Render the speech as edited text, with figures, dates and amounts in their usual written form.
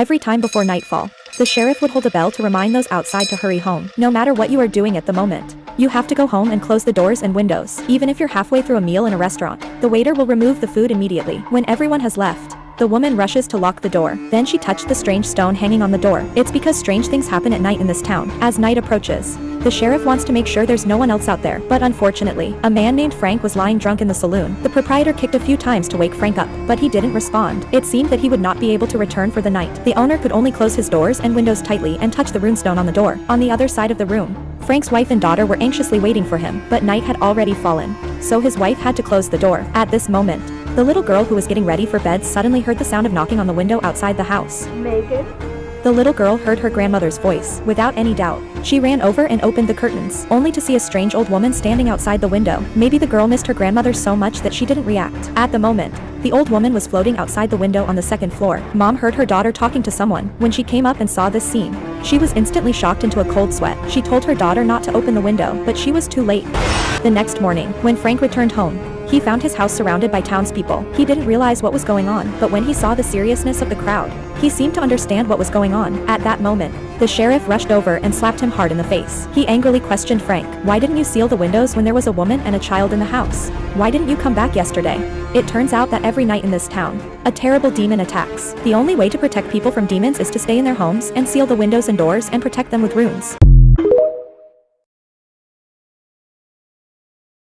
Every time before nightfall, the sheriff would hold a bell to remind those outside to hurry home. No matter what you are doing at the moment, you have to go home and close the doors and windows. Even if you're halfway through a meal in a restaurant, the waiter will remove the food immediately. When everyone has left, the woman rushes to lock the door. Then she touched the strange stone hanging on the door. It's because strange things happen at night in this town. As night approaches, the sheriff wants to make sure there's no one else out there. But unfortunately, a man named Frank was lying drunk in the saloon. The proprietor kicked a few times to wake Frank up, but he didn't respond. It seemed that he would not be able to return for the night. The owner could only close his doors and windows tightly and touch the runestone on the door. On the other side of the room, Frank's wife and daughter were anxiously waiting for him, but night had already fallen, so his wife had to close the door. At this moment, the little girl who was getting ready for bed suddenly heard the sound of knocking on the window outside the house. Megan? The little girl heard her grandmother's voice. Without any doubt, she ran over and opened the curtains, only to see a strange old woman standing outside the window. Maybe the girl missed her grandmother so much that she didn't react. At the moment, the old woman was floating outside the window on the second floor. Mom heard her daughter talking to someone. When she came up and saw this scene, she was instantly shocked into a cold sweat. She told her daughter not to open the window, but she was too late. The next morning, when Frank returned home, he found his house surrounded by townspeople. He didn't realize what was going on, but when he saw the seriousness of the crowd, he seemed to understand what was going on. At that moment, the sheriff rushed over and slapped him hard in the face. He angrily questioned Frank. Why didn't you seal the windows when there was a woman and a child in the house? Why didn't you come back yesterday? It turns out that every night in this town, a terrible demon attacks. The only way to protect people from demons is to stay in their homes and seal the windows and doors and protect them with runes.